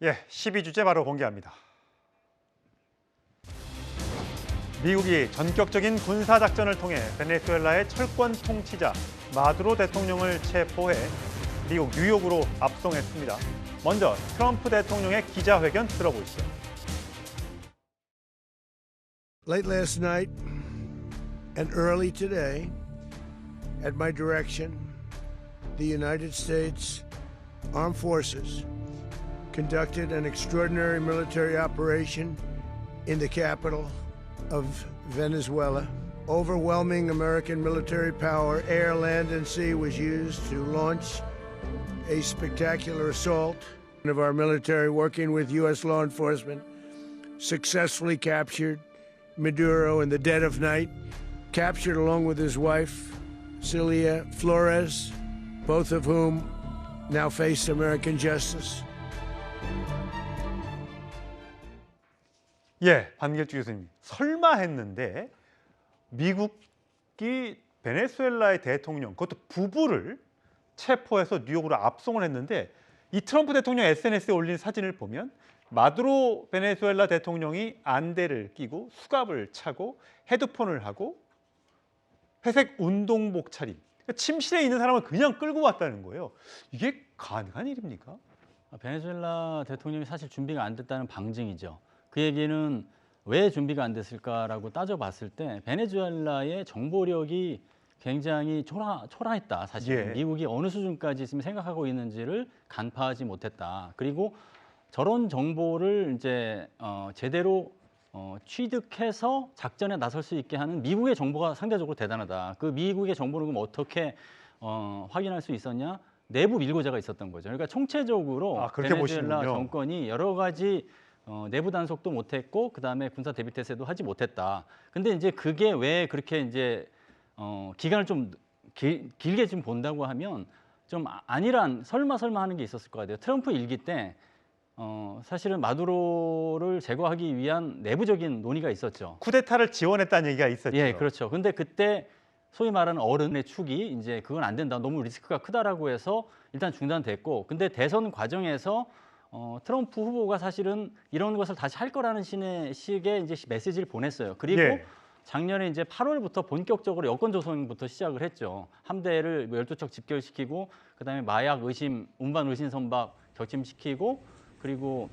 예, 12주째 바로 공개합니다. 미국이 전격적인 군사작전을 통해 베네수엘라의 철권 통치자 마두로 대통령을 체포해 미국 뉴욕으로 압송했습니다. 먼저 트럼프 대통령의 기자회견 들어보시죠. Late last night and early today, at my direction, the United States Armed Forces conducted an extraordinary military operation in the capital of Venezuela. Overwhelming American military power, air, land, and sea, was used to launch a spectacular assault of our military, working with U.S. law enforcement, successfully captured Maduro in the dead of night, captured along with his wife, Celia Flores, both of whom now face American justice. 예, 반길주 교수님. 설마 했는데 미국이 베네수엘라의 대통령, 그것도 부부를 체포해서 뉴욕으로 압송을 했는데 이 트럼프 대통령 SNS에 올린 사진을 보면 마두로 베네수엘라 대통령이 안대를 끼고 수갑을 차고 헤드폰을 하고 회색 운동복 차림, 그러니까 침실에 있는 사람을 그냥 끌고 왔다는 거예요. 이게 가능한 일입니까? 베네수엘라 대통령이 사실 준비가 안 됐다는 방증이죠. 그 얘기는 왜 준비가 안 됐을까라고 따져봤을 때 베네수엘라의 정보력이 굉장히 초라했다. 사실 예. 미국이 어느 수준까지 지금 생각하고 있는지를 간파하지 못했다. 그리고 저런 정보를 이제 제대로 취득해서 작전에 나설 수 있게 하는 미국의 정보가 상대적으로 대단하다. 그 미국의 정보를 그럼 어떻게 확인할 수 있었냐? 내부 밀고자가 있었던 거죠. 그러니까 총체적으로 베네수엘라 보시는군요. 정권이 여러 가지 내부 단속도 못했고 그다음에 군사 대비 태세도 하지 못했다. 근데 이제 그게 왜 그렇게 이제 기간을 좀 길게 좀 본다고 하면 좀 아니란 설마 하는 게 있었을 것 같아요. 트럼프 일기 때 사실은 마두로를 제거하기 위한 내부적인 논의가 있었죠. 쿠데타를 지원했다는 얘기가 있었죠. 예, 그렇죠. 근데 그때 소위 말하는 어른의 축이 이제 그건 안 된다. 너무 리스크가 크다라고 해서 일단 중단됐고, 근데 대선 과정에서 트럼프 후보가 사실은 이런 것을 다시 할 거라는 식의 이제 메시지를 보냈어요. 그리고 예. 작년에 이제 8월부터 본격적으로 여권 조성부터 시작을 했죠. 함대를 12척 집결시키고 그다음에 마약 의심, 운반 의심 선박 격침시키고 그리고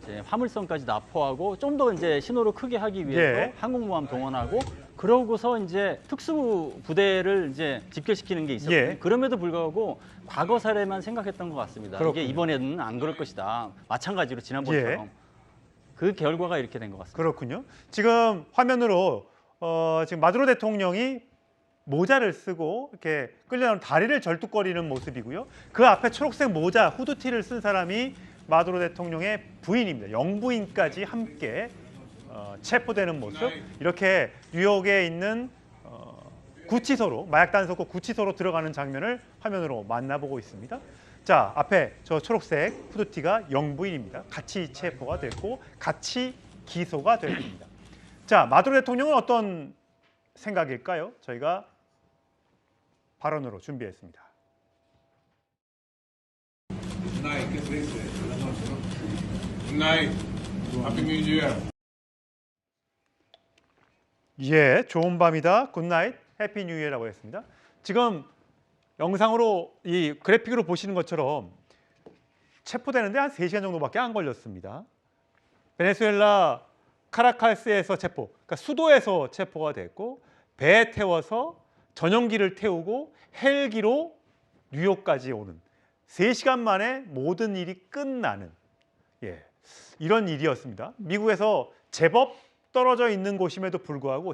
이제 화물선까지 납포하고 좀 더 이제 신호를 크게 하기 위해서 예. 항공모함 동원하고 그러고서 이제 특수 부대를 이제 집결시키는 게 있었거든요. 예. 그럼에도 불구하고 과거 사례만 생각했던 것 같습니다. 그렇군요. 이게 이번에는 안 그럴 것이다. 마찬가지로 지난번처럼. 그 결과가 이렇게 된 것 같습니다. 그렇군요. 지금 화면으로 지금 마두로 대통령이 모자를 쓰고 이렇게 끌려나온 다리를 절뚝거리는 모습이고요. 그 앞에 초록색 모자, 후드티를 쓴 사람이 마두로 대통령의 부인입니다. 영부인까지 함께 체포되는 모습. 이렇게 뉴욕에 있는 구치소로, 마약 단속고 구치소로 들어가는 장면을 화면으로 만나보고 있습니다. 자, 앞에 저 초록색 후드티가 영부인입니다. 같이 체포가 됐고 같이 기소가 됐습니다. 자, 마두로 대통령은 어떤 생각일까요? 저희가 발언으로 준비했습니다. Good night. ¿Qué se dice? Good night. Happy New Year. 예, 좋은 밤이다. 굿나잇, 해피 뉴 이어라고 했습니다. 지금 영상으로 이 그래픽으로 보시는 것처럼 체포되는데 한 3시간 정도밖에 안 걸렸습니다. 베네수엘라 카라카스에서 체포, 그러니까 수도에서 체포가 됐고 배에 태워서 전용기를 태우고 헬기로 뉴욕까지 오는 3시간 만에 모든 일이 끝나는 이런 일이었습니다. 미국에서 제법 떨어져 있는 곳임에도 불구하고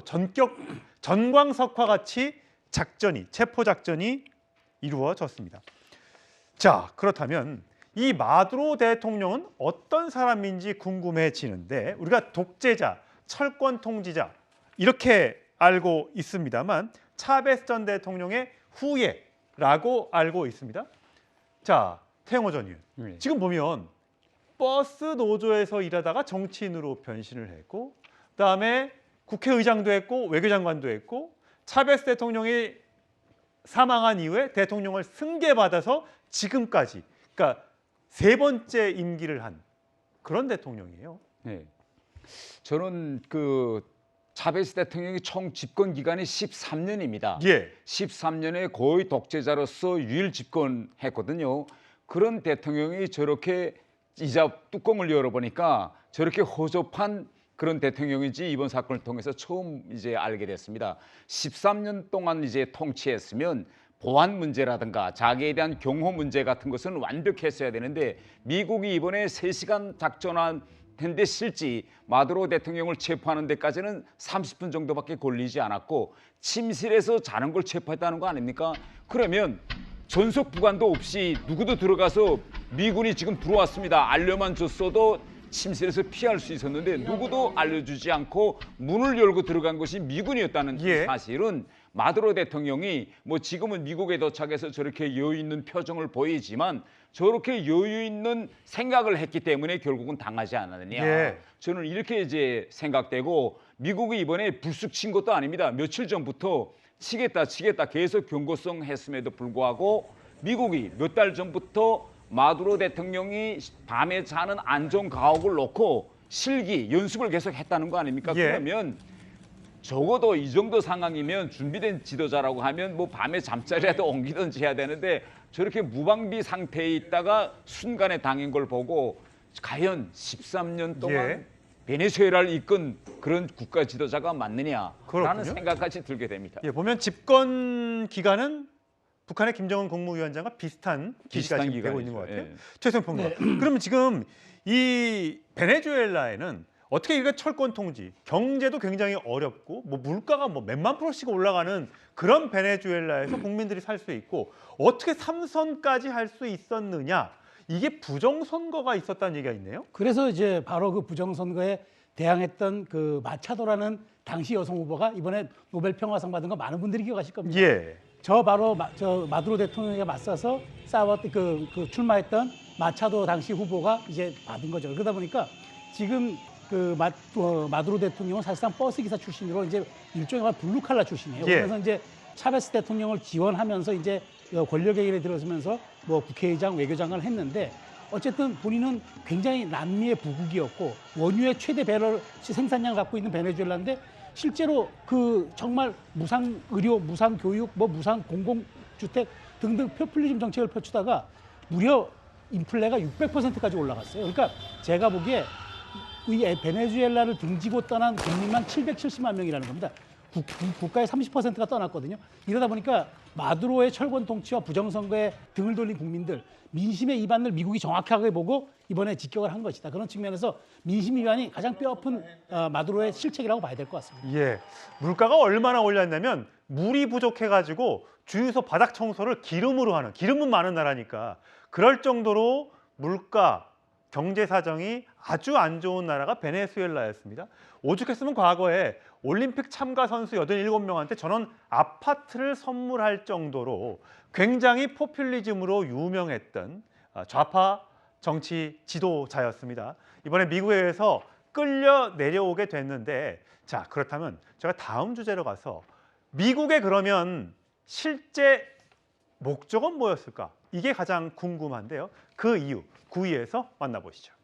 전광석화 같이 체포 작전이 이루어졌습니다. 자, 그렇다면 이 마두로 대통령은 어떤 사람인지 궁금해지는데 우리가 독재자, 철권 통치자 이렇게 알고 있습니다만 차베스 전 대통령의 후예라고 알고 있습니다. 자, 태영호 전 의원. 지금 보면 버스 노조에서 일하다가 정치인으로 변신을 했고 그다음에 국회의장도 했고 외교장관도 했고 차베스 대통령이 사망한 이후에 대통령을 승계받아서 지금까지, 그러니까 세 번째 임기를 한 그런 대통령이에요. 네. 저는 그 차베스 대통령이 총 집권 기간이 13년입니다. 예. 13년에 거의 독재자로서 유일 집권했거든요. 그런 대통령이 저렇게 이자 뚜껑을 열어보니까 저렇게 허접한 그런 대통령인지 이번 사건을 통해서 처음 이제 알게 됐습니다. 13년 동안 이제 통치했으면 보안 문제라든가 자기에 대한 경호 문제 같은 것은 완벽했어야 되는데 미국이 이번에 3시간 작전한 텐데 실제 마두로 대통령을 체포하는 데까지는 30분 정도밖에 걸리지 않았고 침실에서 자는 걸 체포했다는 거 아닙니까? 그러면 전속 부관도 없이 누구도 들어가서 미군이 지금 들어왔습니다. 알려만 줬어도 침실에서 피할 수 있었는데 누구도 알려주지 않고 문을 열고 들어간 것이 미군이었다는 예. 사실은 마두로 대통령이 뭐 지금은 미국에 도착해서 저렇게 여유 있는 표정을 보이지만 저렇게 여유 있는 생각을 했기 때문에 결국은 당하지 않았느냐. 예. 저는 이렇게 이제 생각되고 미국이 이번에 불쑥 친 것도 아닙니다. 며칠 전부터 치겠다 계속 경고성 했음에도 불구하고 미국이 몇 달 전부터 마두로 대통령이 밤에 자는 안전 가옥을 놓고 실기 연습을 계속 했다는 거 아닙니까? 예. 그러면 적어도 이 정도 상황이면 준비된 지도자라고 하면 뭐 밤에 잠자리라도 옮기든지 해야 되는데 저렇게 무방비 상태에 있다가 순간에 당한 걸 보고 과연 13년 동안 예. 베네수엘라를 이끈 그런 국가 지도자가 맞느냐라는 그렇군요. 생각까지 들게 됩니다. 예, 보면 집권 기간은 북한의 김정은 국무위원장과 비슷한 기시가 지금 되고 있는 것 같아요. 예. 최성 평론. 그러면 지금 이 베네수엘라에는 어떻게 이렇게 철권 통지, 경제도 굉장히 어렵고 뭐 물가가 뭐 몇만 프로씩 올라가는 그런 베네수엘라에서 국민들이 살 수 있고 어떻게 3선까지 할 수 있었느냐? 이게 부정선거가 있었다는 얘기가 있네요. 그래서 이제 바로 그 부정선거에 대항했던 그 마차도라는 당시 여성 후보가 이번에 노벨 평화상 받은 거 많은 분들이 기억하실 겁니다. 예. 저 바로 저 마두로 대통령에 맞서서 싸웠던 그 출마했던 마차도 당시 후보가 이제 받은 거죠. 그러다 보니까 지금 그 마두로 대통령은 사실상 버스 기사 출신으로 이제 일종의 블루칼라 출신이에요. 예. 그래서 이제 차베스 대통령을 지원하면서 이제 권력의 길에 들어서면서 뭐 국회의장, 외교장관을 했는데 어쨌든 본인은 굉장히 남미의 부국이었고 원유의 최대 배럴 생산량을 갖고 있는 베네수엘라인데 실제로 그 정말 무상 의료, 무상 교육, 뭐 무상 공공주택 등등 포퓰리즘 정책을 펼치다가 무려 인플레가 600%까지 올라갔어요. 그러니까 제가 보기에 이 베네수엘라를 등지고 떠난 국민만 770만 명이라는 겁니다. 국가의 30%가 떠났거든요. 이러다 보니까 마두로의 철권 통치와 부정선거에 등을 돌린 국민들, 민심의 이반을 미국이 정확하게 보고 이번에 직격을 한 것이다. 그런 측면에서 민심 위반이 가장 뼈아픈 마두로의 실책이라고 봐야 될 것 같습니다. 예. 물가가 얼마나 올랐냐면 물이 부족해가지고 주유소 바닥 청소를 기름으로 하는, 기름은 많은 나라니까 그럴 정도로 물가, 경제 사정이 아주 안 좋은 나라가 베네수엘라였습니다. 오죽했으면 과거에 올림픽 참가 선수 87명한테 전원 아파트를 선물할 정도로 굉장히 포퓰리즘으로 유명했던 좌파 정치 지도자였습니다. 이번에 미국에 의해서 끌려 내려오게 됐는데 자, 그렇다면 제가 다음 주제로 가서 미국의 그러면 실제 목적은 뭐였을까? 이게 가장 궁금한데요. 그 이유 9위에서 만나보시죠.